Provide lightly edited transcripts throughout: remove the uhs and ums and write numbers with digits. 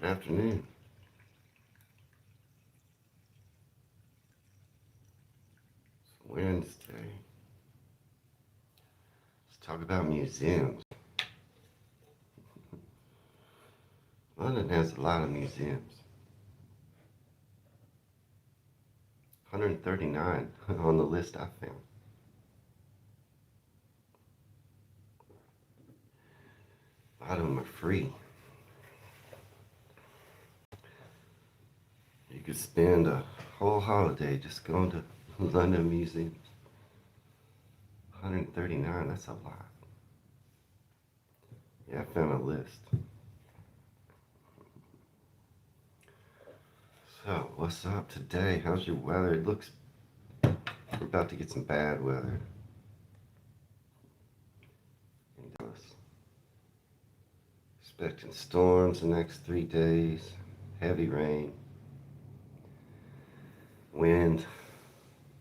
Good afternoon. It's Wednesday. Let's talk about museums. London has a lot of museums. 139 on the list I found. A lot of them are free. You could spend a whole holiday just going to London museums. 139, that's a lot. Yeah, I found a list. So, what's up today? How's your weather? It looks we're about to get some bad weather. In Dallas. Expecting storms the next 3 days, heavy rain, wind,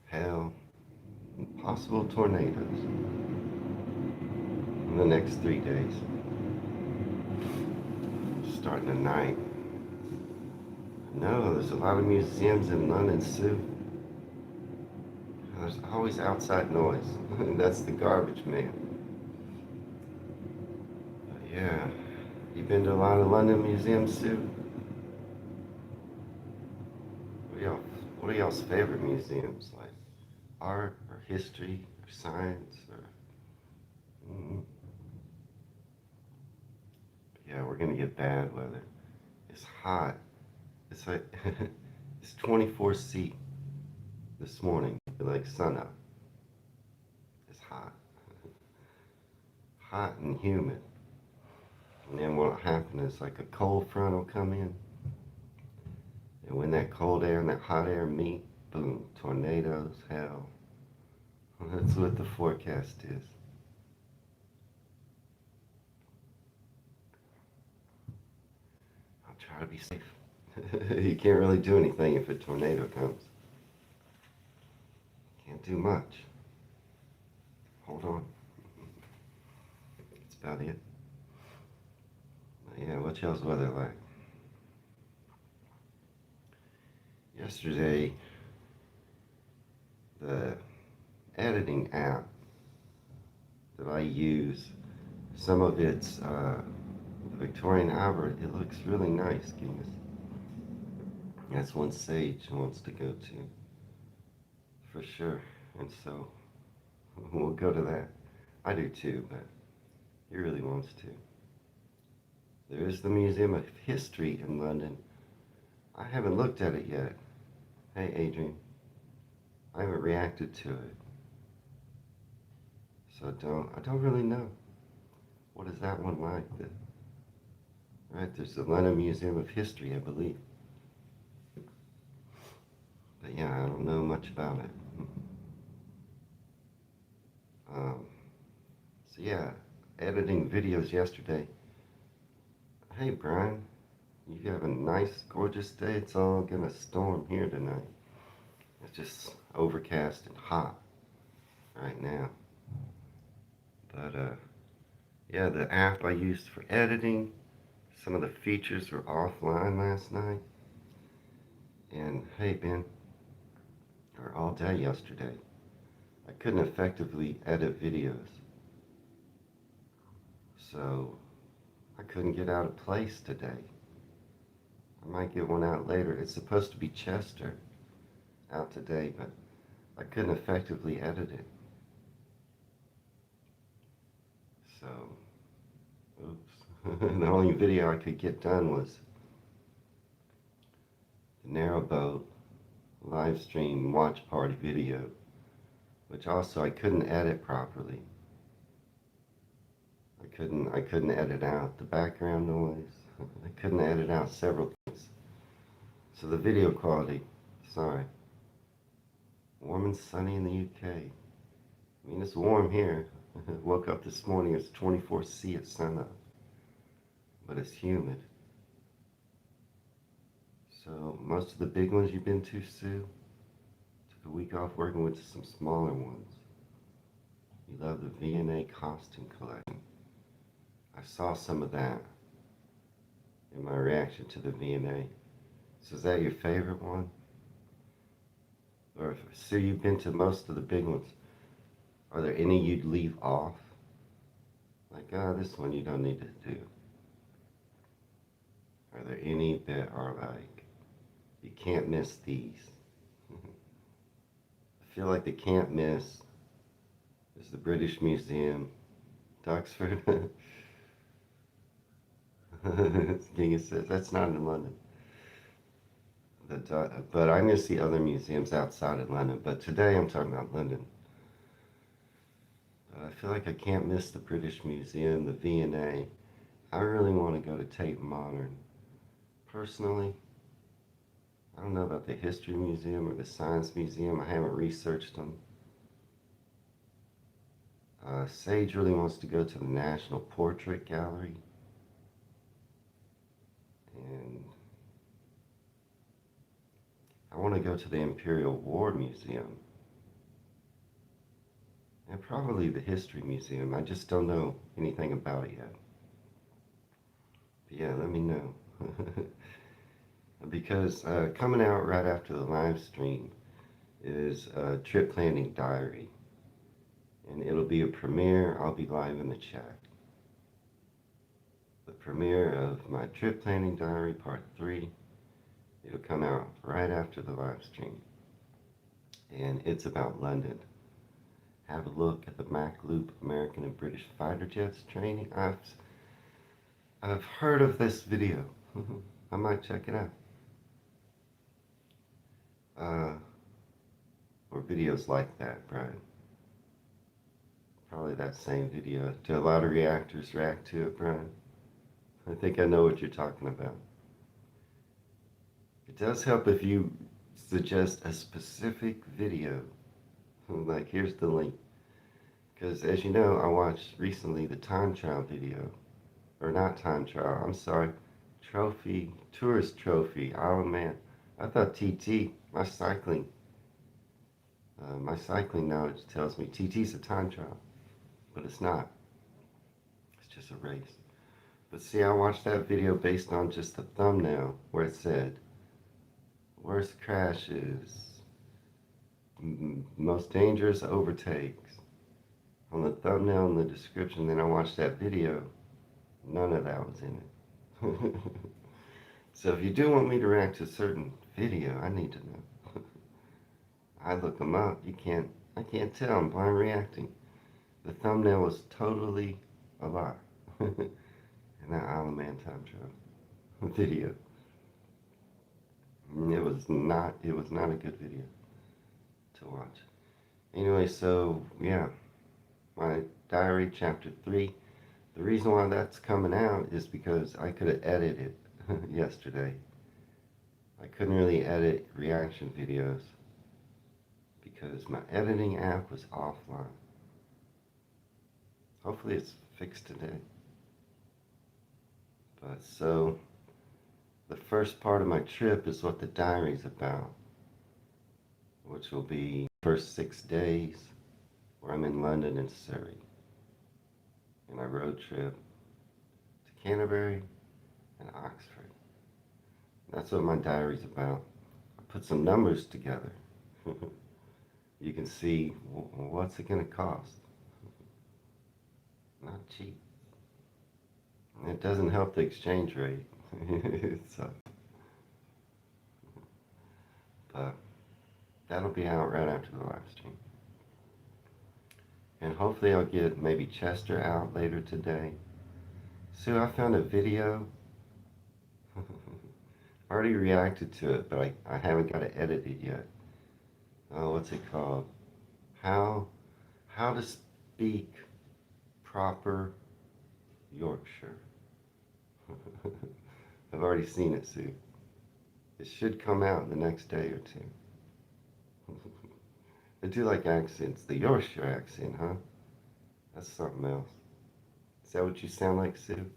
hail, and possible tornadoes in the next 3 days. Starting tonight. No, there's a lot of museums in London, Sue. There's always outside noise. That's the garbage man. But yeah, you been to a lot of London museums, Sue? What are y'all's favorite museums? Like art or history or science or? Mm, yeah, we're gonna get bad weather. It's hot. It's like it's 24°C this morning, like sun up. It's hot, hot and humid. And then what'll happen is like a cold front will come in, and when that cold air and that hot air meet, boom, tornadoes, hell. That's what the forecast is. I'll try to be safe. You can't really do anything if a tornado comes. Can't do much. Hold on. That's about it. But yeah, what's y'all's weather like? Yesterday, the editing app that I use, some of it's Victorian Albert. It looks really nice, Guinness. That's one Sage wants to go to, for sure. And so we'll go to that. I do too, but he really wants to. There is the Museum of History in London. I haven't looked at it yet. Hey, Adrian. I haven't reacted to it. So I don't really know. What is that one like? Right, there's the London Museum of History, I believe. But yeah, I don't know much about it. Um, so yeah, editing videos yesterday. Hey Brian, you have a nice, gorgeous day. It's all gonna storm here tonight. It's just overcast and hot right now. But yeah, the app I used for editing, some of the features were offline last night. And hey Ben, or all day yesterday, I couldn't effectively edit videos. So I couldn't get out of place today. I might get one out later. It's supposed to be Chester out today, but I couldn't effectively edit it. So, oops. The only video I could get done was the Narrowboat live stream watch party video, which also I couldn't edit properly. I couldn't edit out the background noise. I couldn't edit out several things. So the video quality, sorry. Warm and sunny in the UK. I mean, it's warm here. Woke up this morning, it's 24°C at sunup, but it's humid. So most of the big ones you've been to, Sue? Took a week off working with some smaller ones. You love the V&A costume collection. I saw some of that in my reaction reaction to the V&A. So is that your favorite one? Or so you've been to most of the big ones. Are there any you'd leave off? Like, oh, this one you don't need to do. Are there any that are like, you can't miss these? I feel like the can't miss is the British Museum, Duxford. King says that's not in London. But I'm going to see other museums outside of London. But today I'm talking about London. I feel like I can't miss the British Museum, the V&A. I really want to go to Tate Modern. Personally, I don't know about the History Museum or the Science Museum. I haven't researched them. Sage really wants to go to the National Portrait Gallery. And I want to go to the Imperial War Museum. And probably the History Museum. I just don't know anything about it yet. But yeah, let me know. Because coming out right after the live stream is a trip planning diary. And it'll be a premiere. I'll be live in the chat. The premiere of my trip planning diary, part 3. It'll come out right after the live stream. And it's about London. Have a look at the MacLoop American and British fighter jets training. I've heard of this video. I might check it out. Or videos like that, Brian. Probably that same video. Do a lot of reactors react to it, Brian? I think I know what you're talking about. It does help if you suggest a specific video. Like, here's the link. Because as you know, I watched recently the time trial video. Or not time trial, I'm sorry. Tourist trophy, Isle of Man. I thought TT, my cycling knowledge tells me TT's a time trial. But it's not. It's just a race. But see, I watched that video based on just the thumbnail where it said, worst crashes, most dangerous overtakes. On the thumbnail and the description, then I watched that video, none of that was in it. So if you do want me to react to a certain video, I need to know. I look them up. I can't tell. I'm blind reacting. The thumbnail was totally a lie. And that Isle of Man time trial video. It was not a good video to watch. Anyway, so yeah, my diary chapter 3. The reason why that's coming out is because I could have edited it yesterday. I couldn't really edit reaction videos because my editing app was offline. Hopefully it's fixed today. But so, the first part of my trip is what the diary's about, which will be the first 6 days where I'm in London and Surrey. And I road trip to Canterbury and Oxford. That's what my diary's about. I put some numbers together. You can see what's it going to cost. Not cheap. It doesn't help the exchange rate. So, but that'll be out right after the live stream. And hopefully I'll get maybe Chester out later today. Sue, I found a video. I already reacted to it, but I haven't got to edit it yet. Oh, what's it called? How to speak proper Yorkshire. I've already seen it, Sue. It should come out the next day or two. I do like accents. The Yorkshire accent, huh? That's something else. Is that what you sound like, Sue?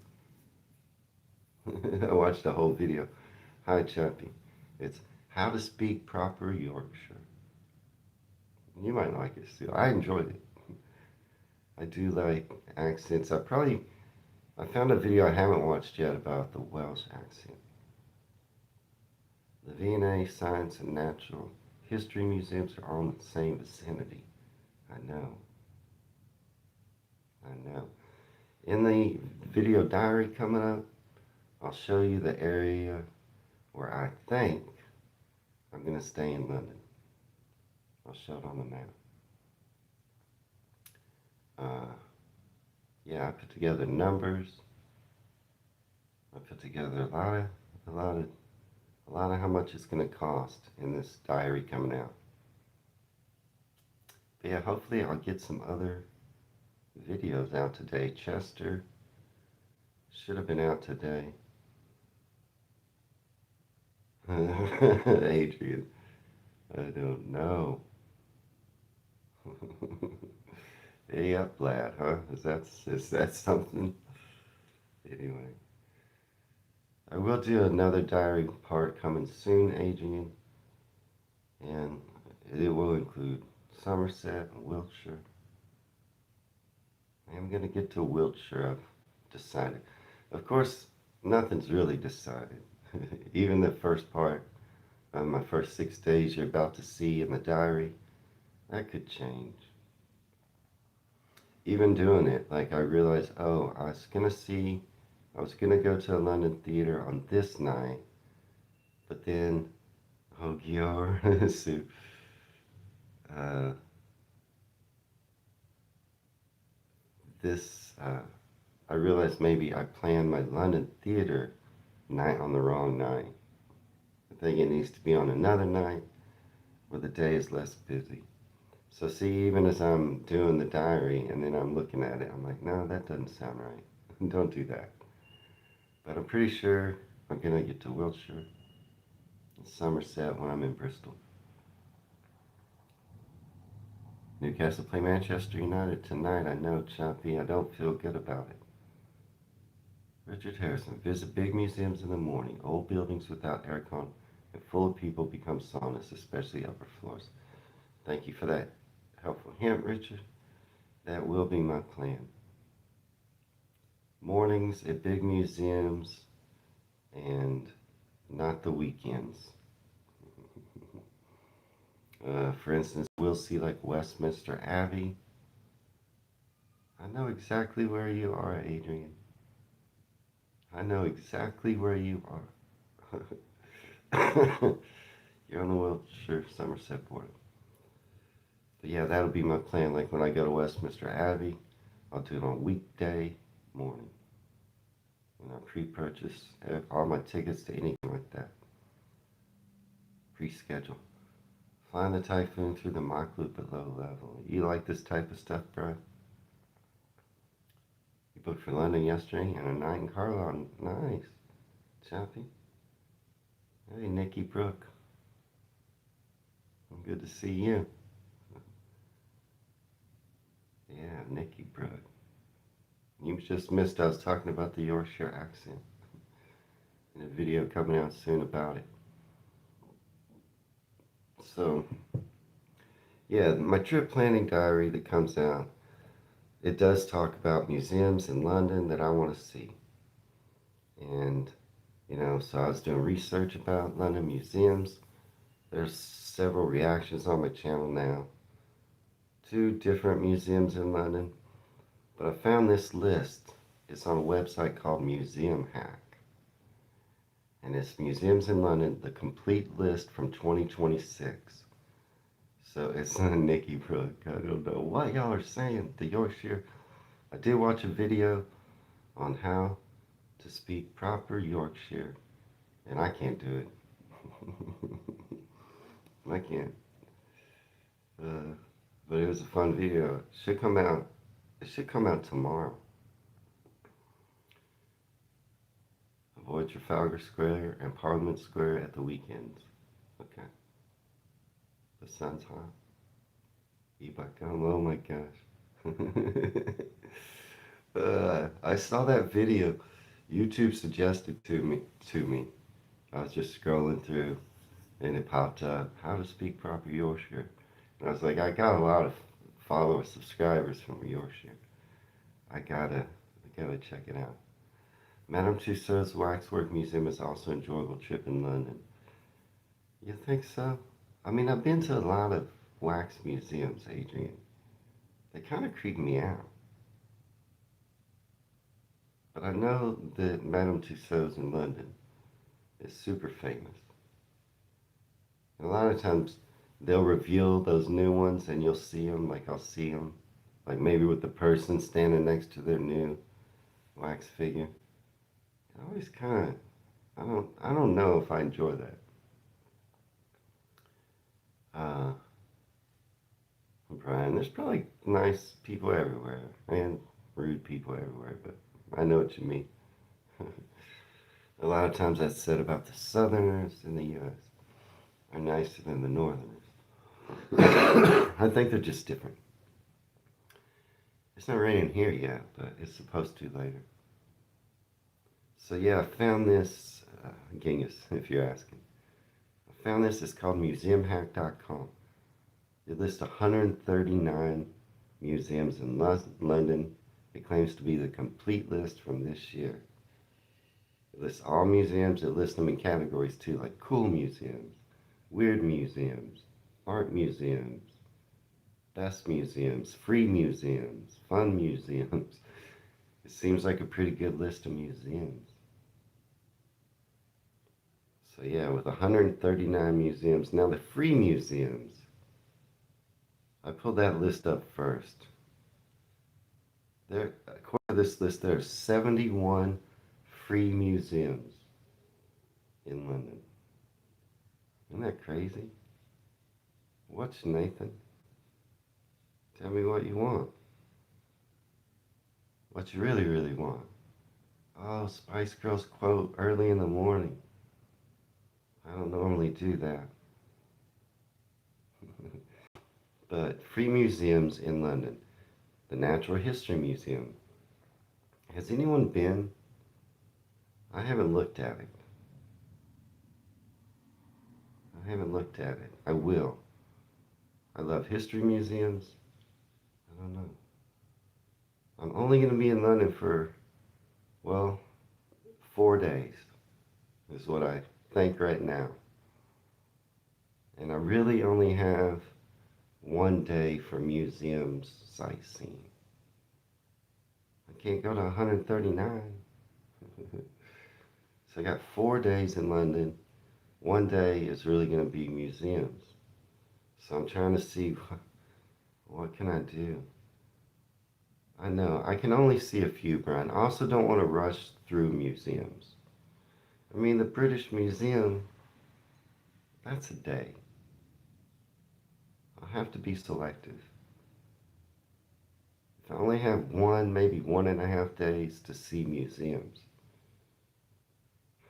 I watched the whole video. Hi, Chappie. It's how to speak proper Yorkshire. You might like it, Sue. I enjoyed it. I do like accents. I found a video I haven't watched yet about the Welsh accent. The V&A Science and Natural History Museums are all in the same vicinity. I know. I know. In the video diary coming up, I'll show you the area where I think I'm going to stay in London. I'll show it on the map. Yeah, I put together numbers. I put together a lot of how much it's going to cost in this diary coming out. But yeah, hopefully I'll get some other videos out today. Chester should have been out today. Adrian, I don't know. Hey up, lad, huh? Is that something? Anyway, I will do another diary part coming soon, Adrian, and it will include Somerset and Wiltshire. I am gonna get to Wiltshire, I've decided. Of course, nothing's really decided. Even the first part, my first 6 days you're about to see in the diary, that could change. Even doing it, like I realized, oh, I was gonna go to a London theater on this night, but then, oh, Gior, so, uh, I realized maybe I planned my London theater night on the wrong night. I think it needs to be on another night where the day is less busy. So see, even as I'm doing the diary and then I'm looking at it, I'm like, no, that doesn't sound right. Don't do that. But I'm pretty sure I'm gonna get to Wiltshire and Somerset when I'm in Bristol. Newcastle play Manchester United tonight. I know, Choppy. I don't feel good about it. Richard Harrison. Visit big museums in the morning. Old buildings without aircon and full of people become saunas, especially upper floors. Thank you for that helpful hint, Richard. That will be my plan. Mornings at big museums and not the weekends. For instance, we'll see like Westminster Abbey. I know exactly where you are, Adrian. I know exactly where you are. You're on the Wiltshire Somerset border. But yeah, that'll be my plan. Like when I go to Westminster Abbey, I'll do it on weekday morning. And I'll pre-purchase all my tickets to anything like that. Pre-schedule. Flying the Typhoon through the Mach Loop at low level. You like this type of stuff, bro? You booked for London yesterday and a night in Carlisle. Nice. Choppy. Hey, Nikki Brooke. Good to see you. Yeah, Nikki Brooke. You just missed I was talking about the Yorkshire accent in a video coming out soon about it. So, yeah, my trip planning diary that comes out, it does talk about museums in London that I want to see. And, so I was doing research about London museums. There's several reactions on my channel now to different museums in London. But I found this list. It's on a website called Museum Hack. And it's museums in London, the complete list from 2026. So it's Nikki Brooke. I don't know what y'all are saying. The Yorkshire. I did watch a video on how to speak proper Yorkshire, and I can't do it. I can't. But it was a fun video. It should come out. It should come out tomorrow. Avoid Trafalgar Square and Parliament Square at the weekends. Okay. The sun's hot. Eat back home. Oh my gosh. I saw that video. YouTube suggested to me. I was just scrolling through, and it popped up how to speak proper Yorkshire. And I was like, I got a lot of followers, subscribers from Yorkshire. I gotta check it out. Madame Tussauds Waxwork Museum is also an enjoyable trip in London. You think so? I mean, I've been to a lot of wax museums, Adrian. They kind of creep me out. But I know that Madame Tussauds in London is super famous. And a lot of times they'll reveal those new ones and you'll see them, like I'll see them, like maybe with the person standing next to their new wax figure. I always kind of, I don't know if I enjoy that. Uh, Brian, there's probably nice people everywhere and rude people everywhere, but I know what you mean. A lot of times that's said about the Southerners in the U.S. are nicer than the Northerners. I think they're just different. It's not raining here yet, but it's supposed to later. So yeah, I found this, Genghis, if you're asking. I found this, it's called museumhack.com. It lists 139 museums in London. It claims to be the complete list from this year. It lists all museums, it lists them in categories too, like cool museums, weird museums, art museums, best museums, free museums, fun museums. It seems like a pretty good list of museums. So yeah, with 139 museums. Now the free museums, I pulled that list up first. There, according to this list, there are 71 free museums in London. Isn't that crazy? What's Nathan? Tell me what you want. What you really, really want. Oh, Spice Girls quote early in the morning. I don't normally do that. But free museums in London. The Natural History Museum. Has anyone been? I haven't looked at it. I haven't looked at it. I will. I love history museums. I don't know. I'm only going to be in London for, well, 4 days, is what I think right now. And I really only have one day for museums sightseeing. I can't go to 139. So I got 4 days in London. One day is really going to be museums. So I'm trying to see what can I do. I know I can only see a few, Brian. I also don't want to rush through museums. I mean, the British Museum, that's a day. I have to be selective. If I only have one, maybe 1.5 days to see museums,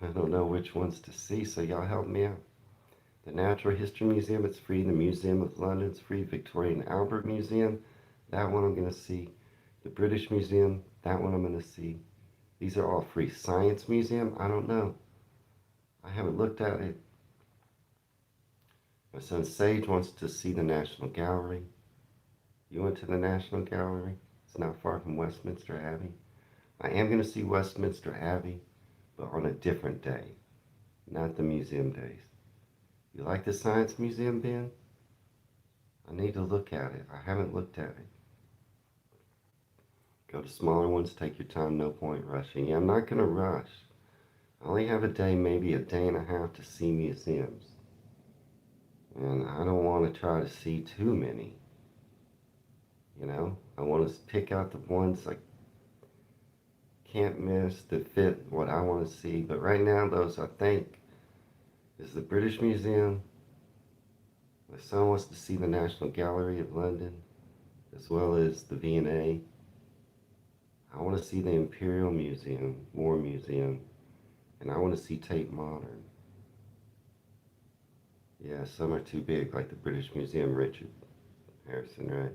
I don't know which ones to see, so y'all help me out. The Natural History Museum, it's free. The Museum of London's free. Victoria and Albert Museum, that one I'm going to see. The British Museum, that one I'm going to see. These are all free. Science Museum, I don't know. I haven't looked at it. My son Sage wants to see the National Gallery. You went to the National Gallery? It's not far from Westminster Abbey. I am going to see Westminster Abbey, but on a different day, not the museum days. You like the Science Museum, Ben? I need to look at it. I haven't looked at it. Go to smaller ones, take your time, no point rushing. Yeah, I'm not going to rush. I only have a day, maybe a day and a half to see museums. And I don't want to try to see too many. You know, I want to pick out the ones I can't miss that fit what I want to see. But right now, those I think is the British Museum. My son wants to see the National Gallery of London, as well as the V&A. I want to see the Imperial Museum, War Museum, and I want to see Tate Modern. Yeah, some are too big, like the British Museum, Richard Harrison, right?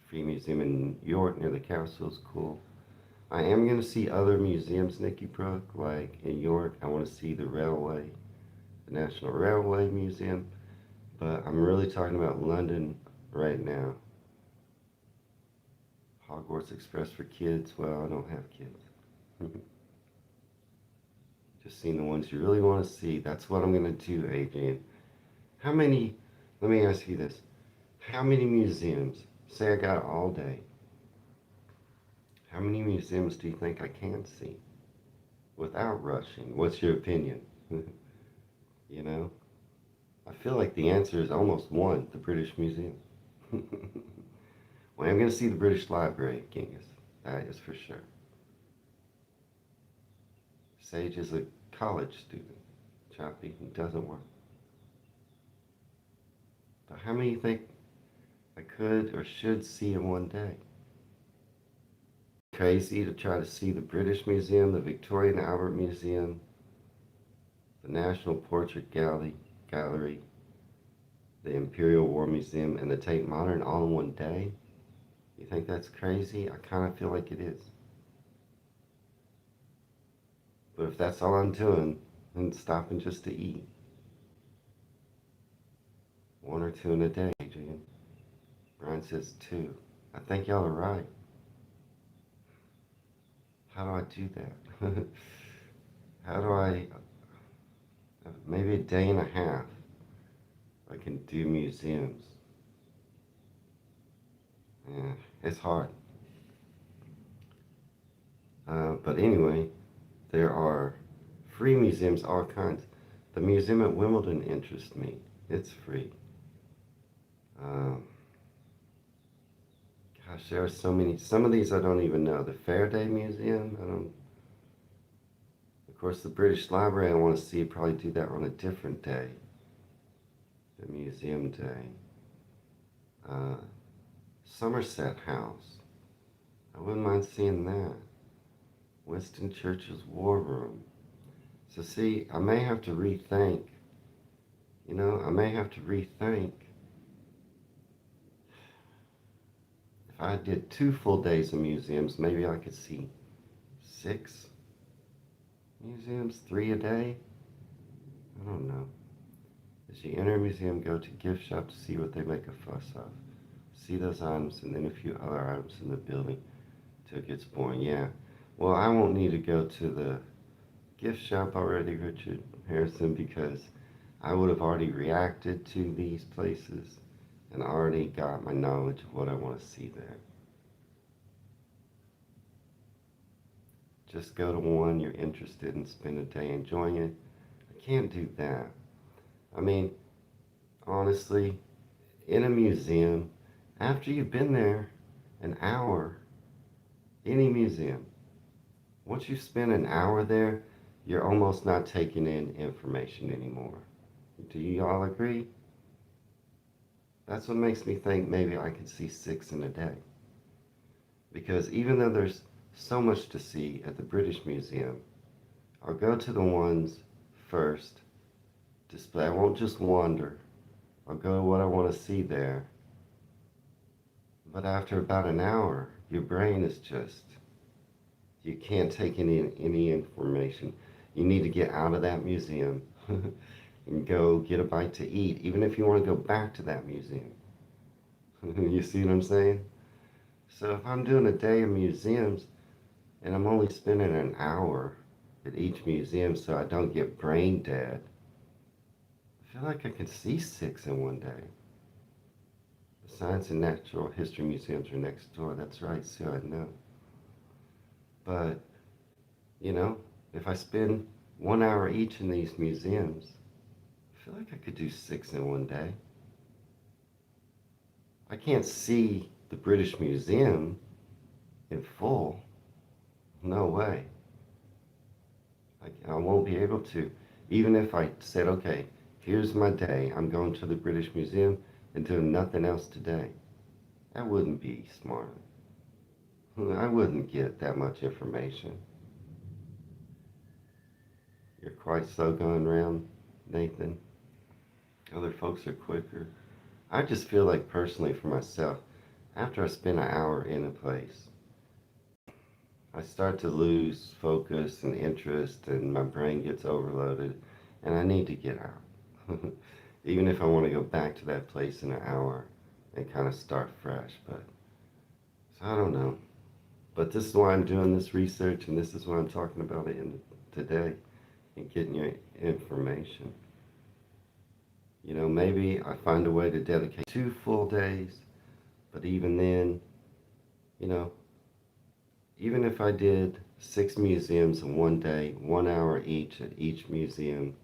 Free Museum in York near the castle is cool. I am going to see other museums, Nikki Brook, like in York. I want to see the railway, the National Railway Museum, but I'm really talking about London right now. Hogwarts Express for kids. Well, I don't have kids. Just seeing the ones you really want to see. That's what I'm going to do, Adrian. How many, let me ask you this, how many museums, say I got all day, how many museums do you think I can see without rushing? What's your opinion? You know, I feel like the answer is almost one, the British Museum. Well, I'm going to see the British Library, Genghis. That is for sure. Sage is a college student. Choppy, he doesn't work. But how many think I could or should see in one day? Crazy to try to see the British Museum, the Victoria and Albert Museum, the National Portrait Gallery, the Imperial War Museum, and the Tate Modern all in one day? You think that's crazy? I kind of feel like it is. But if that's all I'm doing, then stopping just to eat. One or two in a day, Adrian. Brian says two. I think y'all are right. How do I do that? How do I, maybe a day and a half, I can do museums. Yeah, it's hard. But anyway, there are free museums, all kinds. The museum at Wimbledon interests me. It's free. Um, Gosh, there are so many. Some of these I don't even know. The Faraday Museum, I don't. Of course, the British Library, I want to see. Probably do that on a different day. The museum day. Uh, Somerset House. I wouldn't mind seeing that. Winston Churchill's War Room. So see, I may have to rethink. I may have to rethink. If I did 2 full days of museums, maybe I could see 6 museums, 3 a day. I don't know. As you enter a museum, go to gift shop to see what they make a fuss of. See those items and then a few other items in the building till it gets boring. Yeah. Well, I won't need to go to the gift shop already, Richard Harrison, because I would have already reacted to these places and already got my knowledge of what I want to see there. Just go to one you're interested in, spend a day enjoying it. I can't do that. I mean, honestly, in a museum, after you've been there an hour, any museum, once you spend an hour there, you're almost not taking in information anymore. Do you all agree? That's what makes me think maybe I could see 6 in a day. Because even though there's so much to see at the British Museum, I'll go to the ones first, display. I won't just wander. I'll go to what I want to see there. But after about an hour, your brain is just, you can't take any information. You need to get out of that museum and go get a bite to eat, even if you want to go back to that museum. You see what I'm saying? So if I'm doing a day of museums and I'm only spending an hour at each museum so I don't get brain dead, I feel like I could see 6 in one day. The Science and Natural History Museums are next door. That's right, Sue, I know. But, if I spend 1 hour each in these museums, I feel like I could do 6 in one day. I can't see the British Museum in full. No way. I won't be able to. Even if I said, okay, here's my day. I'm going to the British Museum and doing nothing else today. That wouldn't be smart. I wouldn't get that much information. You're quite slow going around, Nathan. Other folks are quicker. I just feel like personally for myself, after I spend an hour in a place, I start to lose focus and interest and my brain gets overloaded and I need to get out. Even if I want to go back to that place in an hour and kind of start fresh. But, so I don't know. But this is why I'm doing this research and this is why I'm talking about it today and getting your information. Maybe I find a way to dedicate 2 full days, but even then, you know, even if I did 6 museums in one day, 1 hour each at each museum,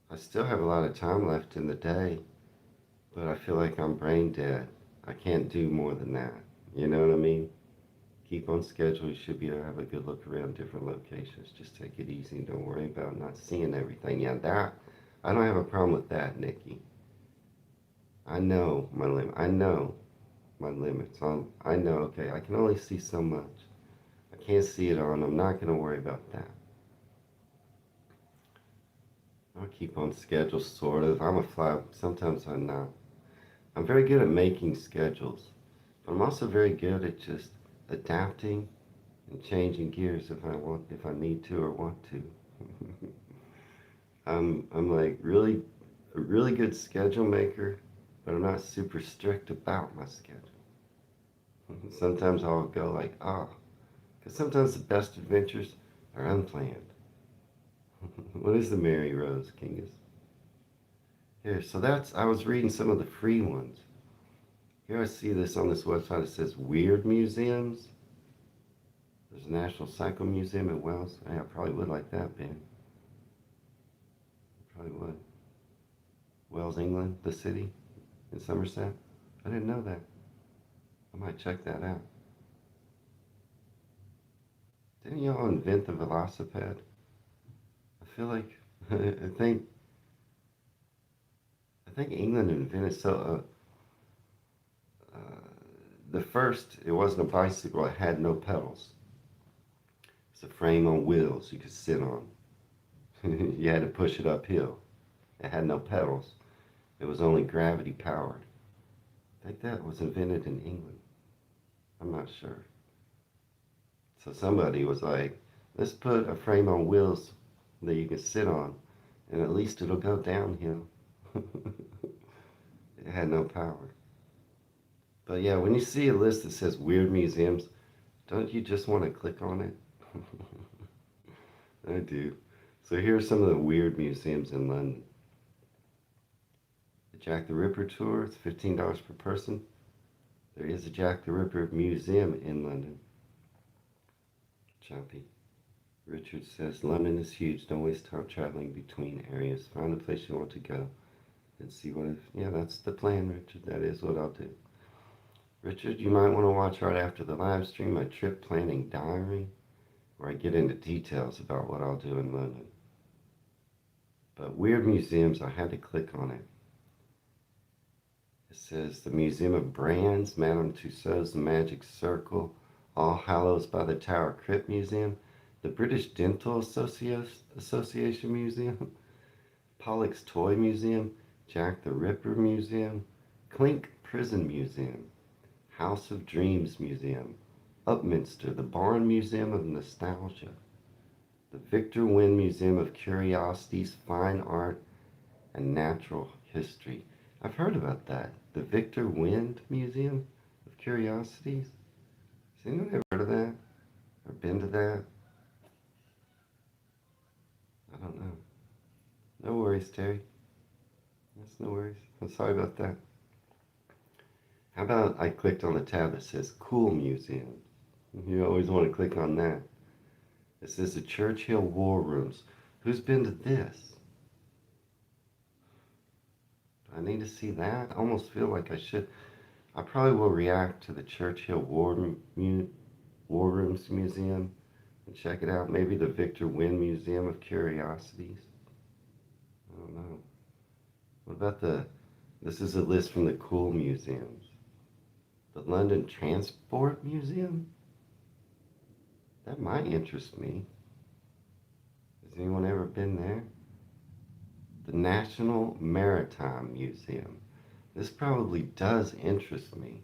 I still have a lot of time left in the day, but I feel like I'm brain dead. I can't do more than that. You know what I mean? Keep on schedule. You should be able to have a good look around different locations. Just take it easy. Don't worry about not seeing everything. Yeah, that I don't have a problem with that, Nikki. I know my limit. I know my limits. I know. Okay, I can only see so much. I can't see it on. I'm not gonna worry about that. I'll keep on schedule, sort of. I'm a fly. Sometimes I'm not. I'm very good at making schedules, but I'm also very good at just adapting and changing gears if I need to or want to. I'm like really a really good schedule maker, but I'm not super strict about my schedule. Sometimes I'll go like, because sometimes the best adventures are unplanned. What is the Mary Rose Kingus? Here, so I was reading some of the free ones. Here I see this on this website. It says weird museums. There's a National Cycle Museum in Wales. Hey, I probably would like that, Ben. Probably would. Wales, England, the city in Somerset. I didn't know that. I might check that out. Didn't y'all invent the velocipede? I feel like I think England invented the first. It wasn't a bicycle. It had no pedals. It's a frame on wheels you could sit on. You had to push it uphill. It had no pedals. It was only gravity powered. I think that was invented in England. I'm not sure. So somebody was like, let's put a frame on wheels that you can sit on, and at least it'll go downhill. It had no power. But yeah, when you see a list that says weird museums, don't you just want to click on it? I do. So here are some of the weird museums in London. The Jack the Ripper tour, it's $15 per person. There is a Jack the Ripper museum in London. Choppy. Richard says, London is huge. Don't waste time traveling between areas. Find a place you want to go and see what if. Yeah, that's the plan, Richard. That is what I'll do. Richard, you might want to watch right after the live stream my trip planning diary, where I get into details about what I'll do in London. But weird museums, I had to click on it. It says the Museum of Brands, Madame Tussauds The Magic Circle, All Hallows by the Tower Crypt Museum, the British Dental Association Museum, Pollock's Toy Museum, Jack the Ripper Museum, Clink Prison Museum, House of Dreams Museum, Upminster, the Barn Museum of Nostalgia, the Victor Wynne Museum of Curiosities, Fine Art, and Natural History. I've heard about that. The Victor Wynne Museum of Curiosities. Has anyone ever heard of that? Or been to that? I don't know. No worries, Terry. That's no worries. I'm sorry about that. How about I clicked on the tab that says Cool Museums? You always want to click on that. It says the Churchill War Rooms. Who's been to this? Do I need to see that? I almost feel like I should. I probably will react to the Churchill War Rooms Museum and check it out. Maybe the Victor Wynne Museum of Curiosities. I don't know. What about this is a list from the cool museums. The London Transport Museum? That might interest me. Has anyone ever been there? The National Maritime Museum. This probably does interest me.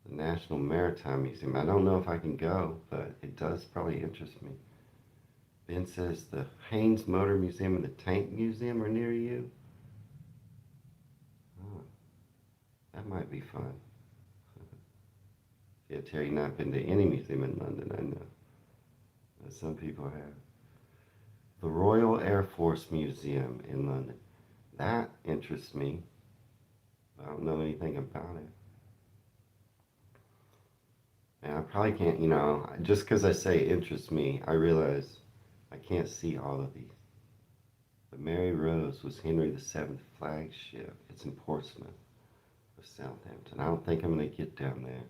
The National Maritime Museum. I don't know if I can go, but it does probably interest me. Ben says the Haynes Motor Museum and the Tank Museum are near you. Oh, that might be fun. Yeah, Terry, not been to any museum in London, I know. But some people have. The Royal Air Force Museum in London. That interests me. I don't know anything about it. And I probably can't, just because I say interests me, I realize I can't see all of these. The Mary Rose was Henry VII's flagship. It's in Portsmouth of Southampton. I don't think I'm going to get down there.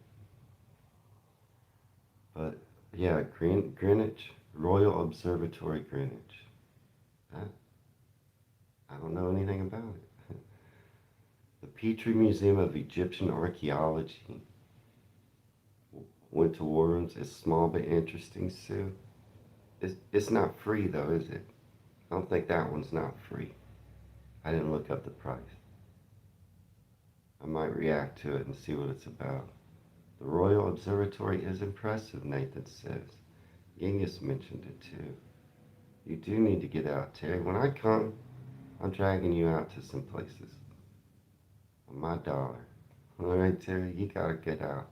But yeah, Greenwich, Royal Observatory Greenwich. That, I don't know anything about it. The Petrie Museum of Egyptian Archaeology. Went to War Rooms. It's small but interesting, Sue. It's not free though, is it? I don't think that one's not free. I didn't look up the price. I might react to it and see what it's about. The Royal Observatory is impressive, Nathan says. Genghis mentioned it too. You do need to get out, Terry. When I come, I'm dragging you out to some places. On my dollar. All right, Terry, you gotta get out.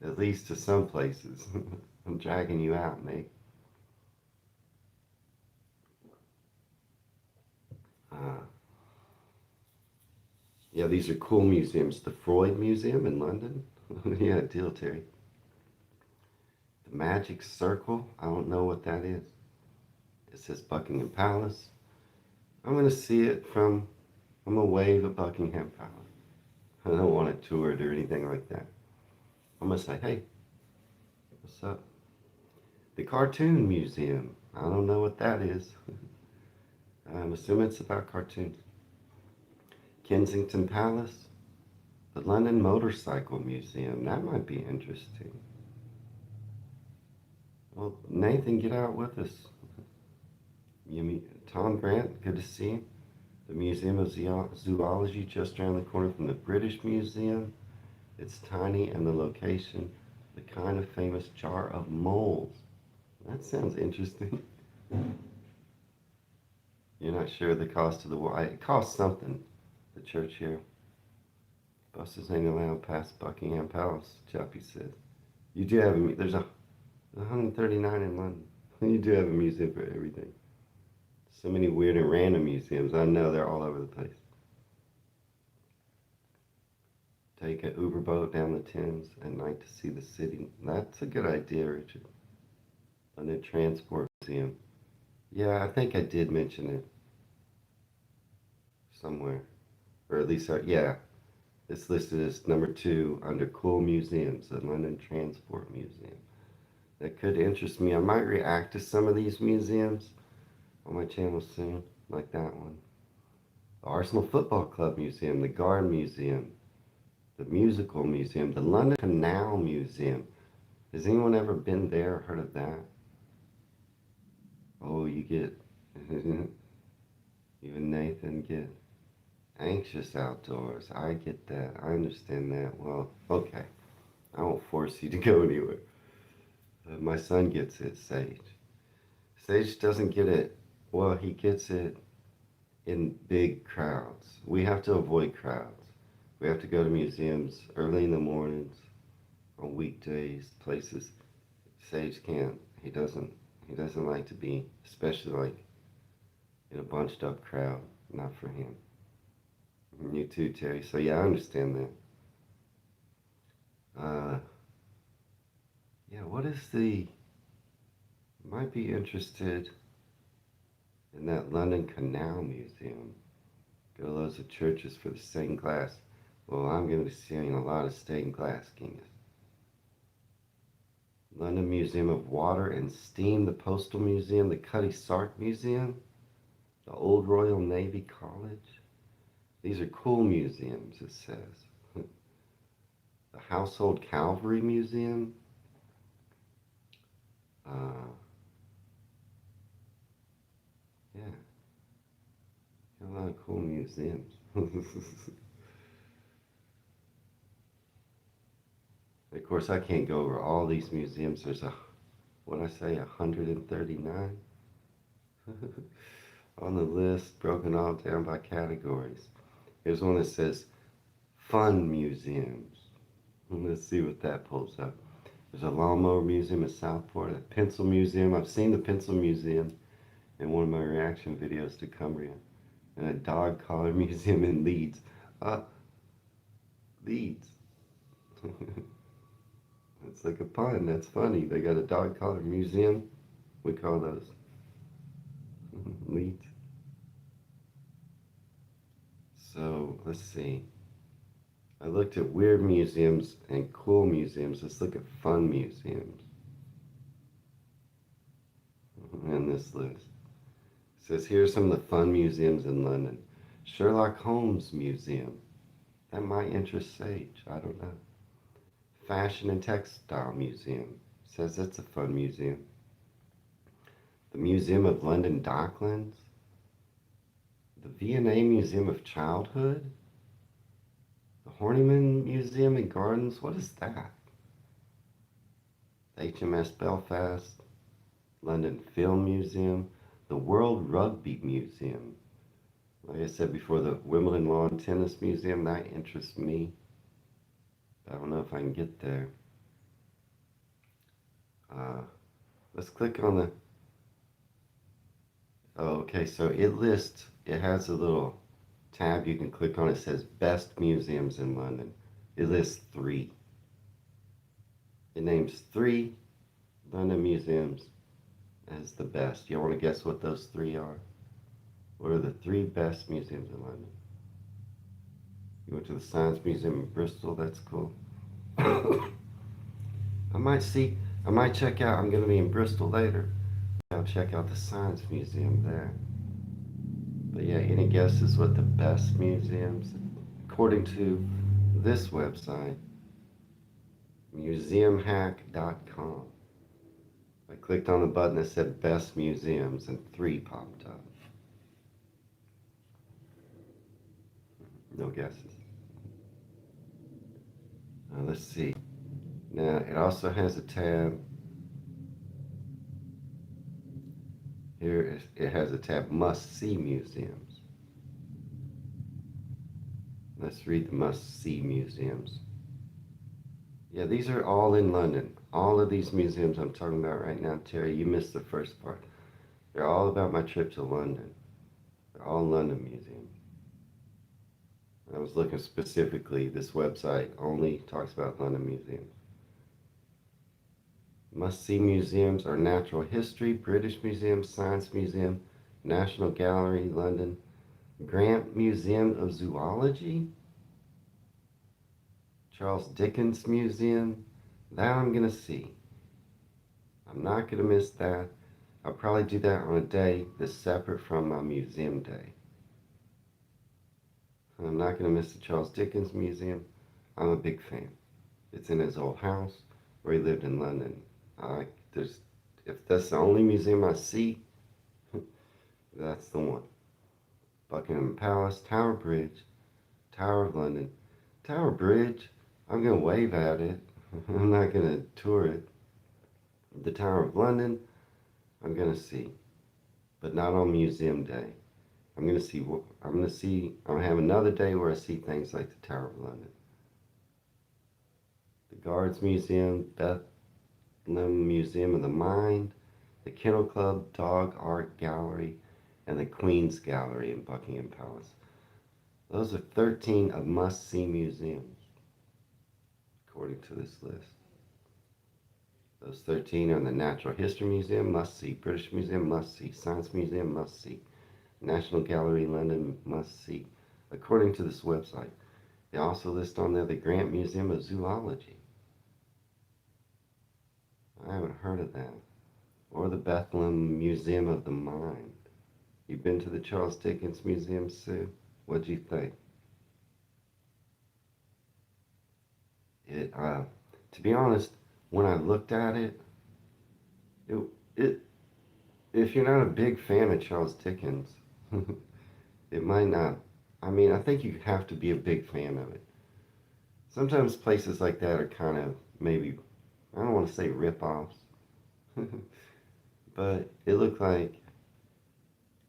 At least to some places. I'm dragging you out, mate. Uh, yeah, these are cool museums. The Freud Museum in London. Yeah, deal, Terry. The Magic Circle. I don't know what that is. It says Buckingham Palace. I'm going to see it from, I'm going to wave at Buckingham Palace. I don't want it toured or anything like that. I'm going to say, hey, what's up? The Cartoon Museum. I don't know what that is. I'm assuming it's about cartoons. Kensington Palace. The London Motorcycle Museum. That might be interesting. Well, Nathan, get out with us. You meet Tom Grant, good to see you. The Museum of Zoology just around the corner from the British Museum. It's tiny and the location, the kind of famous jar of moles. That sounds interesting. You're not sure the cost of the wall. It costs something, the church here. Buses ain't allowed past Buckingham Palace, Chappie said. You do have there's 139 in London. You do have a museum for everything. So many weird and random museums. I know they're all over the place. Take an Uber boat down the Thames at night to see the city. That's a good idea, Richard. London Transport Museum. Yeah, I think I did mention it somewhere. Or at least, yeah, it's listed as number 2 under cool museums, the London Transport Museum. That could interest me. I might react to some of these museums on my channel soon, like that one. The Arsenal Football Club Museum, the Guard Museum, the Musical Museum, the London Canal Museum. Has anyone ever been there or heard of that? Oh, you get, you and Nathan get anxious outdoors. I get that. I understand that. Well, okay. I won't force you to go anywhere. My son gets it, Sage. Sage doesn't get it. Well, he gets it in big crowds. We have to avoid crowds. We have to go to museums early in the mornings, on weekdays, places. Sage can't. He doesn't. He doesn't like to be, especially like in a bunched up crowd. Not for him. You too, Terry. So yeah, I understand that. Yeah, what is the? Might be interested in that London Canal Museum. Go to loads of churches for the stained glass. Well, I'm going to be seeing a lot of stained glass, Genghis. London Museum of Water and Steam, the Postal Museum, the Cutty Sark Museum, the Old Royal Navy College. These are cool museums, it says. The Household Cavalry Museum. Yeah, got a lot of cool museums. Of course, I can't go over all these museums. There's what I say, 139 on the list, broken all down by categories. Here's one that says fun museums. Let's see what that pulls up. There's a lawnmower museum in Southport, a pencil museum. I've seen the pencil museum in one of my reaction videos to Cumbria, and a dog collar museum in Leeds. Uh, Leeds. It's like a pun. That's funny. They got a dog collar museum. We call those Leeds. So let's see. I looked at weird museums and cool museums. Let's look at fun museums in this list. It says here are some of the fun museums in London. Sherlock Holmes Museum. That might interest Sage. I don't know. Fashion and Textile Museum. Says that's a fun museum. The Museum of London Docklands. The V&A Museum of Childhood. The Horniman Museum and Gardens. What is that? HMS Belfast. London Film Museum. The World Rugby Museum. Like I said before, the Wimbledon Lawn Tennis Museum, that interests me. I don't know if I can get there. Let's click on the... Oh, okay, so it has a little tab you can click on. It says Best Museums in London. It lists 3. It names 3 London museums as the best. You want to guess what those 3 are? What are the 3 best museums in London? You went to the Science Museum in Bristol. That's cool. I might check out. I'm going to be in Bristol later. I'll check out the Science Museum there. But yeah, any guesses what the best museums? According to this website, museumhack.com. I clicked on the button that said best museums and 3 popped up. No guesses. Let's see. Now, it also has a tab. Here it has a tab, must-see museums. Let's read the must-see museums. Yeah, these are all in London. All of these museums I'm talking about right now, Terry, you missed the first part. They're all about my trip to London. They're all London museums. I was looking specifically, this website only talks about London museums. Must-see museums are Natural History, British Museum, Science Museum, National Gallery, London, Grant Museum of Zoology, Charles Dickens Museum. That I'm going to see. I'm not going to miss that. I'll probably do that on a day that's separate from my museum day. I'm not going to miss the Charles Dickens Museum. I'm a big fan. It's in his old house where he lived in London. If that's the only museum I see, that's the one. Buckingham Palace, Tower Bridge, Tower of London. Tower Bridge, I'm going to wave at it. I'm not going to tour it. The Tower of London, I'm going to see, but not on museum day. I'm going to have another day where I see things like the Tower of London. The Guards Museum, Bethlehem Museum of the Mind, the Kennel Club, Dog Art Gallery, and the Queen's Gallery in Buckingham Palace. Those are 13 of must-see museums, according to this list. Those 13 are the Natural History Museum, must-see. British Museum, must-see. Science Museum, must-see. National Gallery, London, must-see. According to this website. They also list on there the Grant Museum of Zoology. I haven't heard of that. Or the Bethlehem Museum of the Mind. You been to the Charles Dickens Museum, Sue? What'd you think? To be honest, when I looked at it, if you're not a big fan of Charles Dickens, it might not. I mean, I think you have to be a big fan of it. Sometimes places like that are kind of maybe, I don't want to say rip-offs, but it looked like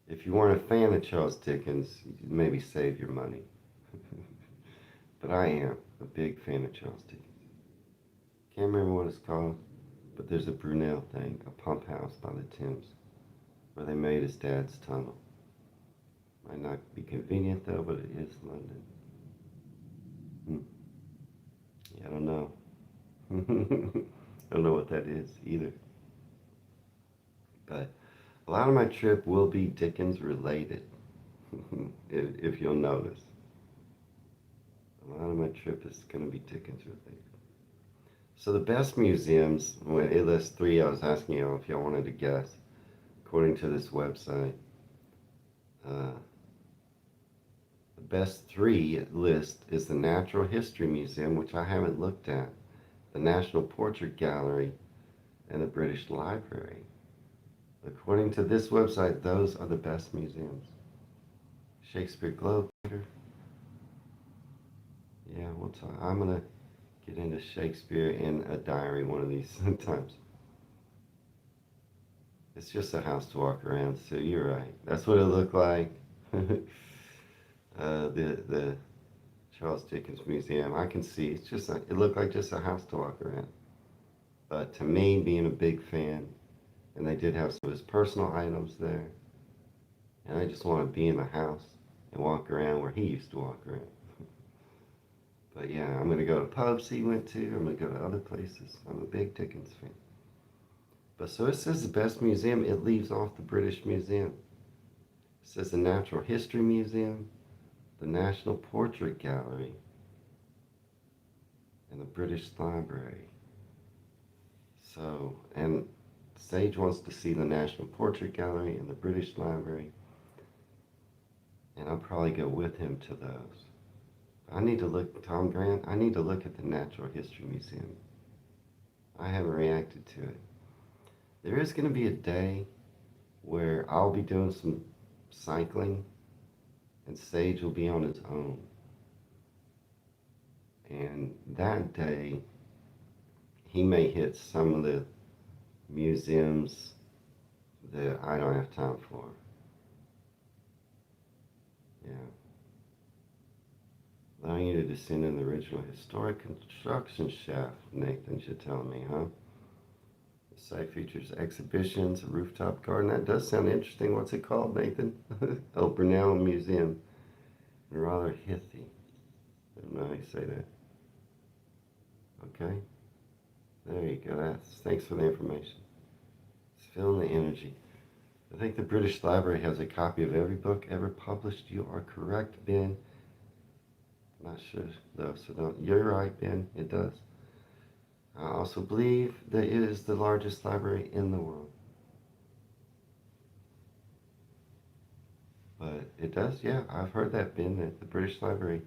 if you weren't a fan of Charles Dickens, you'd maybe save your money. But I am a big fan of Charles Dickens. Can't remember what it's called, but there's a Brunel thing, a pump house by the Thames. where they made his dad's tunnel. Might not be convenient though, but it is London. Hmm. Yeah, I don't know. I don't know what that is either. But a lot of my trip will be Dickens related, if you'll notice. A lot of my trip is going to be Dickens related. So the best museums, when it lists three, I was asking you if y'all wanted to guess. According to this website, uh, the best three list is the Natural History Museum, which I haven't looked at, the National Portrait Gallery, and the British Library. According to this website, those are the best museums. Shakespeare Globe Theater. Yeah, we'll talk. I'm gonna get into Shakespeare in a diary one of these times. It's just a house to walk around, so you're right. That's what it looked like. The Charles Dickens Museum. I can see it looked like just a house to walk around. But to me, being a big fan, and they did have some of his personal items there, and I just want to be in the house and walk around where he used to walk around. But yeah, I'm gonna go to pubs he went to. I'm gonna go to other places. I'm a big Dickens fan. But so it says the best museum. It leaves off the British Museum. It says the Natural History Museum, the National Portrait Gallery, and the British Library. So, and Sage wants to see the National Portrait Gallery and the British Library, and I'll probably go with him to those. I need to look, Tom Grant, I need to look at the Natural History Museum. I haven't reacted to it. There is going to be a day where I'll be doing some cycling and Sage will be on his own. And that day, he may hit some of the museums that I don't have time for. Yeah. Allowing you to descend in the original historic construction shaft, Nathan's you're telling me, huh? The site features exhibitions, a rooftop garden. That does sound interesting. What's it called, Nathan? Oh, Brunel Museum. In Rotherhithe. I don't know how you say that. Okay. There you go. Thanks for the information. It's feeling the energy. I think the British Library has a copy of every book ever published. You are correct, Ben. Not sure though, so don't. You're right, Ben. It does. I also believe that it is the largest library in the world. But it does, yeah. I've heard that, Ben, that the British Library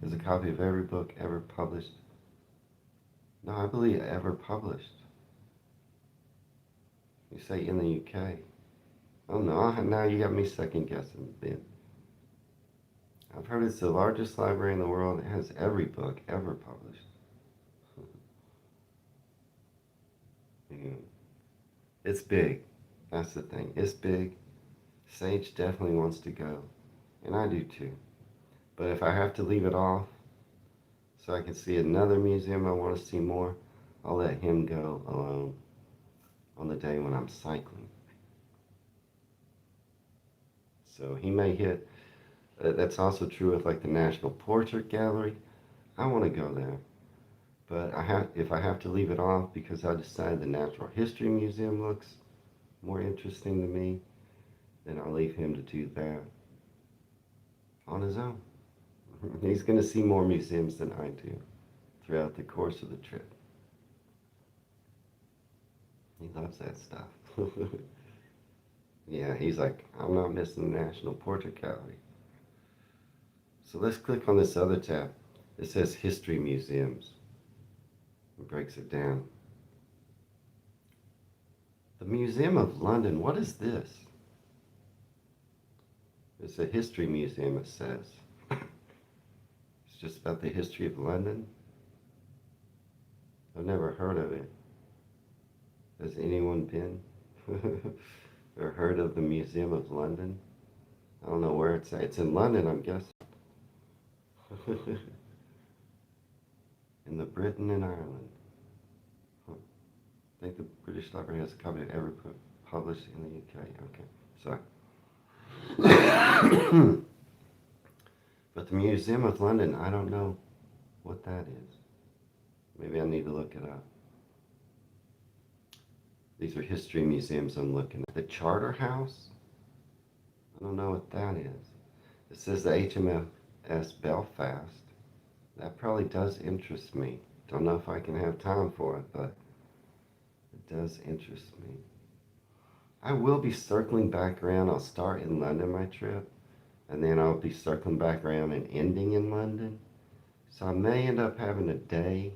has a copy of every book ever published. No, I believe ever published. You say in the UK. Oh no, now you got me second guessing, Ben. I've heard it's the largest library in the world. It has every book ever published. Yeah. It's big. That's the thing. It's big. Sage definitely wants to go, and I do too. But if I have to leave it off so I can see another museum I want to see more, I'll let him go alone on the day when I'm cycling. So he may hit. That's also true with like the National Portrait Gallery. I want to go there, but if I have to leave it off because I decide the Natural History Museum looks more interesting to me, then I'll leave him to do that on his own. He's going to see more museums than I do throughout the course of the trip. He loves that stuff. Yeah, he's like, I'm not missing the National Portrait Gallery. So let's click on this other tab. It says History Museums. It breaks it down. The Museum of London, what is this? It's a history museum, it says. It's just about the history of London. I've never heard of it. Has anyone been? Or heard of the Museum of London? I don't know where it's at. It's in London, I'm guessing. In the Britain and Ireland. Huh. I think the British Library has a copy of every book published in the UK. Okay. Sorry. But the Museum of London, I don't know what that is. Maybe I need to look it up. These are history museums I'm looking at. The Charterhouse? I don't know what that is. It says the HMS Belfast. That probably does interest me. Don't know if I can have time for it, but it does interest me. I will be circling back around. I'll start in London my trip, and then I'll be circling back around and ending in London. So I may end up having a day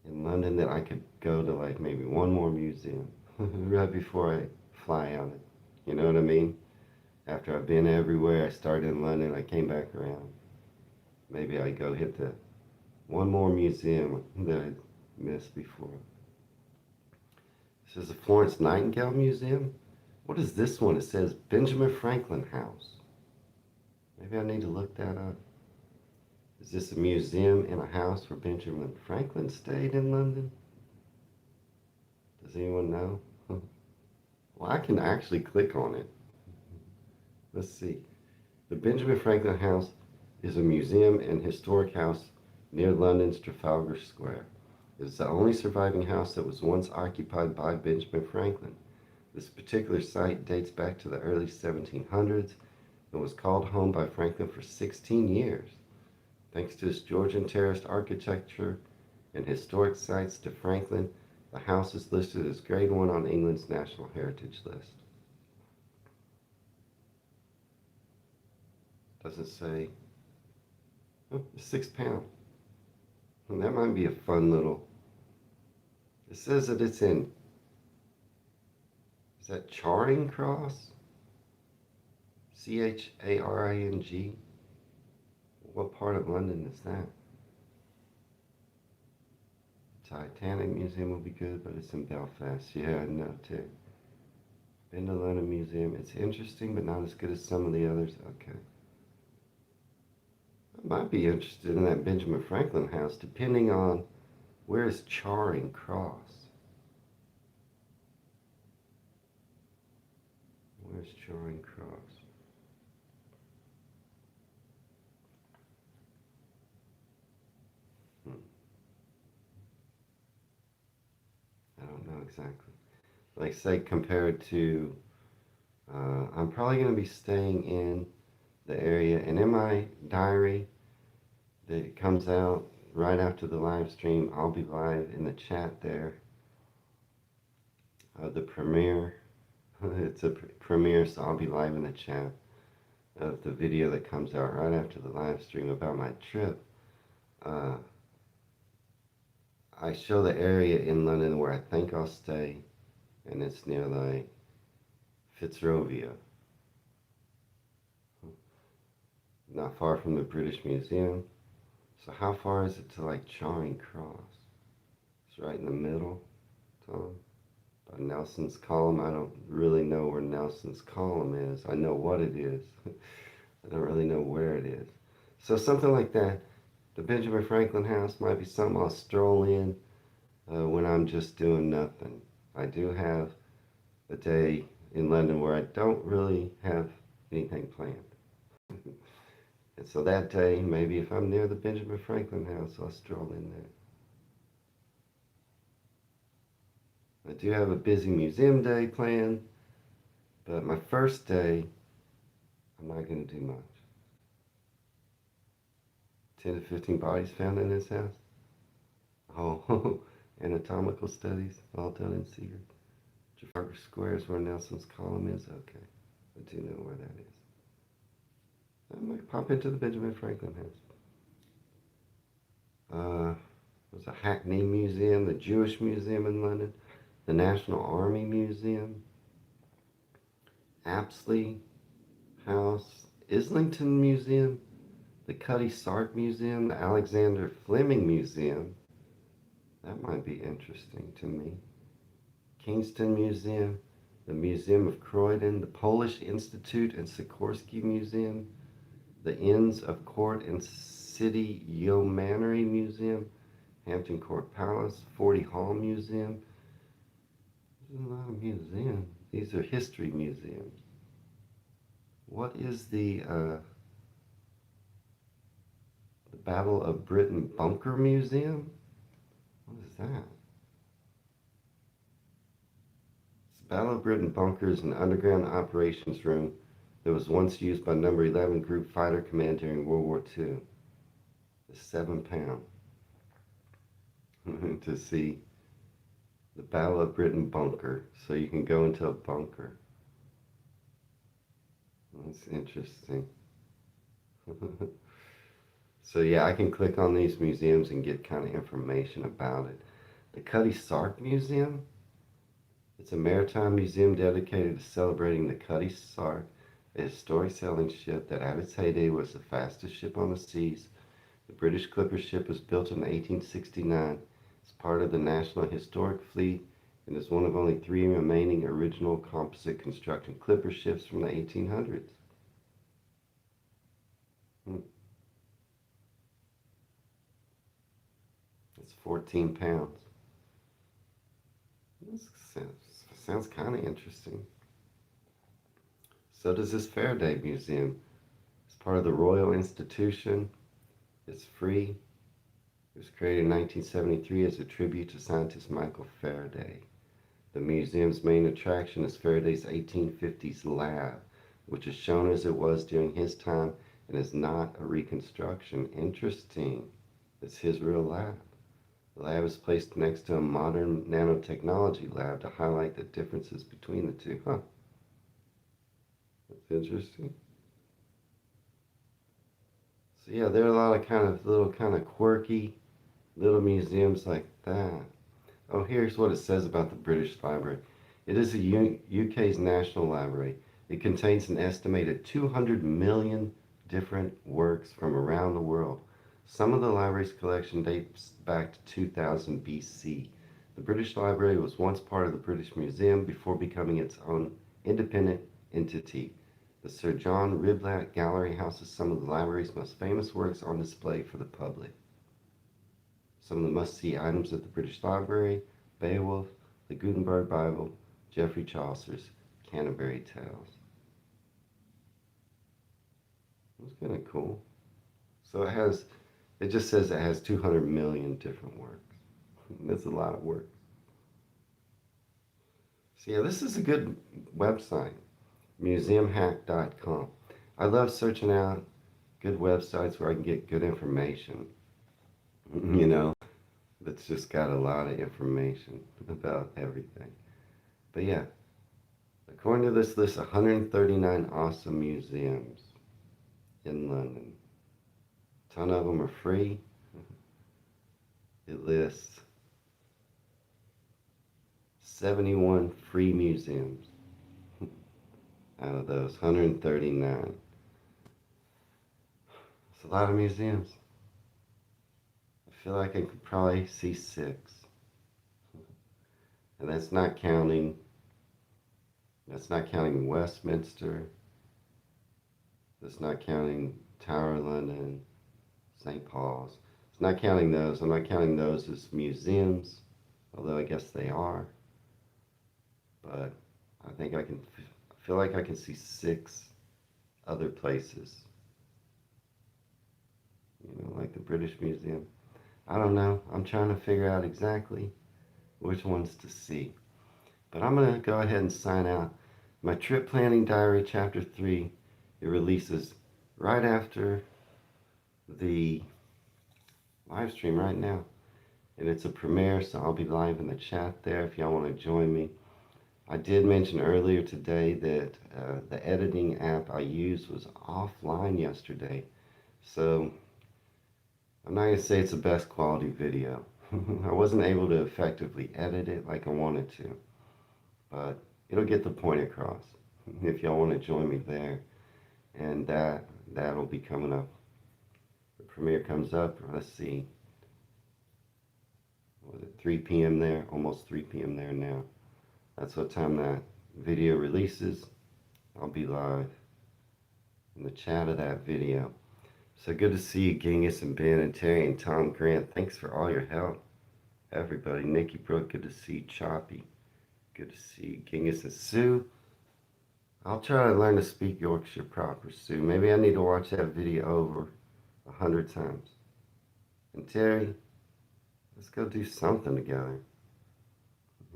in London that I could go to like maybe one more museum right before I fly out. You know what I mean? After I've been everywhere, I started in London, I came back around. Maybe I go hit the one more museum that I missed before. This is the Florence Nightingale Museum. What is this one? It says Benjamin Franklin House. Maybe I need to look that up. Is this a museum in a house where Benjamin Franklin stayed in London? Does anyone know? Well, I can actually click on it. Let's see. The Benjamin Franklin House is a museum and historic house near London's Trafalgar Square. It is the only surviving house that was once occupied by Benjamin Franklin. This particular site dates back to the early 1700s and was called home by Franklin for 16 years. Thanks to its Georgian terraced architecture and historic sites to Franklin, the house is listed as Grade 1 on England's National Heritage List. Doesn't say, oh, £6. And that might be a fun little, it says that it's in, is that Charing Cross? Charing? What part of London is that? Titanic Museum will be good, but it's in Belfast. Yeah, I know too. Been to London Museum. It's interesting, but not as good as some of the others. Okay. I might be interested in that Benjamin Franklin house, depending on where is Charing Cross. Where's Charing Cross? I don't know exactly. Like say compared to, I'm probably going to be staying in the area, and in my diary that comes out right after the live stream, I'll be live in the chat there. The premiere, it's a premiere, so I'll be live in the chat of the video that comes out right after the live stream about my trip. I show the area in London where I think I'll stay, and it's near like Fitzrovia, not far from the British Museum. So how far is it to like Charing Cross? It's right in the middle, Tom. By Nelson's Column. I don't really know where Nelson's Column is. I know what it is. I don't really know where it is. So something like that. The Benjamin Franklin house might be something I'll stroll in when I'm just doing nothing. I do have a day in London where I don't really have anything planned. And so that day, maybe if I'm near the Benjamin Franklin house, I'll stroll in there. I do have a busy museum day planned, but my first day, I'm not going to do much. 10 to 15 bodies found in this house. Oh, anatomical studies, all done in secret. Trafalgar Square is where Nelson's Column is. Okay, I do know where that is. I might pop into the Benjamin Franklin house. There's a Hackney Museum, the Jewish Museum in London, the National Army Museum, Apsley House, Islington Museum, the Cutty Sark Museum, the Alexander Fleming Museum. That might be interesting to me. Kingston Museum, the Museum of Croydon, the Polish Institute and Sikorsky Museum, the Inns of Court and City Yeomanry Museum, Hampton Court Palace, Forty Hall Museum. There's a lot of museums. These are history museums. What is the Battle of Britain Bunker Museum? What is that? Battle of Britain Bunker is an underground operations room that was once used by Number 11 Group Fighter Command during World War II. It's £7 to see the Battle of Britain Bunker. So you can go into a bunker. That's interesting. So yeah, I can click on these museums and get kind of information about it. The Cutty Sark Museum. It's a maritime museum dedicated to celebrating the Cutty Sark, a historic sailing ship that at its heyday was the fastest ship on the seas. The British clipper ship was built in 1869 as part of the National Historic Fleet and is one of only 3 remaining original composite construction clipper ships from the 1800s. It's £14. This sounds kind of interesting. So does this Faraday Museum. It's part of the Royal Institution. It's free. It was created in 1973 as a tribute to scientist Michael Faraday. The museum's main attraction is Faraday's 1850s lab, which is shown as it was during his time and is not a reconstruction. Interesting. It's his real lab. The lab is placed next to a modern nanotechnology lab to highlight the differences between the two. Huh. That's interesting. So yeah, there are a lot of little quirky little museums like that. Oh, here's what it says about the British Library. It is the UK's national library. It contains an estimated 200 million different works from around the world. Some of the library's collection dates back to 2000 BC. The British Library was once part of the British Museum before becoming its own independent entity. The Sir John Riblatt Gallery houses some of the library's most famous works on display for the public. Some of the must-see items at the British Library: Beowulf, the Gutenberg Bible, Geoffrey Chaucer's Canterbury Tales. That's kind of cool. So it just says it has 200 million different works. That's a lot of work. So yeah, this is a good website, museumhack.com. I love searching out good websites where I can get good information. That's just got a lot of information about everything. But yeah, according to this list, 139 awesome museums in London. A ton of them are free. It lists 71 free museums out of those 139. It's a lot of museums. I feel like I could probably see 6. And that's not counting Westminster. That's not counting Tower of London, St. Paul's. It's not counting those. I'm not counting those as museums, although I guess they are. But I think I feel like I can see 6 other places. Like the British Museum. I don't know. I'm trying to figure out exactly which ones to see. But I'm going to go ahead and sign out. My Trip Planning Diary Chapter 3, it releases right after the live stream right now. And it's a premiere, so I'll be live in the chat there if y'all want to join me. I did mention earlier today that the editing app I used was offline yesterday. So I'm not going to say it's the best quality video. I wasn't able to effectively edit it like I wanted to. But it'll get the point across if y'all want to join me there. And that'll be coming up. The premiere comes up, let's see. Was it 3 p.m. there? Almost 3 p.m. there now. That's what time that video releases. I'll be live in the chat of that video. So good to see you, Genghis and Ben and Terry and Tom Grant. Thanks for all your help. Everybody. Nikki Brooke, good to see you. Choppy. Good to see you, Genghis and Sue. I'll try to learn to speak Yorkshire proper, Sue. Maybe I need to watch that video over 100 times. And Terry, let's go do something together.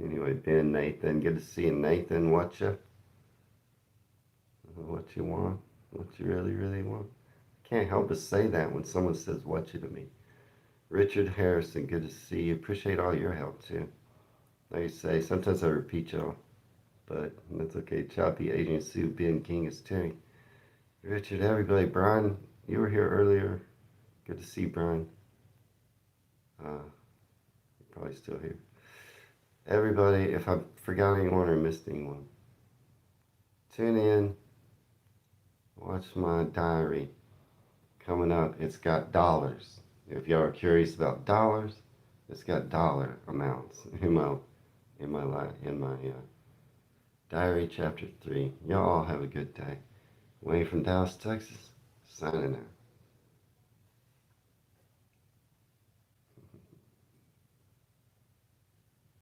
Anyway, Ben, Nathan, good to see you, Nathan. What you want? What you really, really want? Can't help but say that when someone says what you to me. Richard Harrison, good to see you. Appreciate all your help too. Like you say, sometimes I repeat y'all, but that's okay. Choppy, Adrian, Sue, Ben, King, is Terry. Richard, everybody. Brian, you were here earlier. Good to see you, Brian. You're probably still here. Everybody, if I forgot anyone or missed anyone, tune in. Watch my diary coming up. It's got dollars. If y'all are curious about dollars, it's got dollar amounts in my diary, chapter 3. Y'all all have a good day. Wayne from Dallas, Texas, signing out.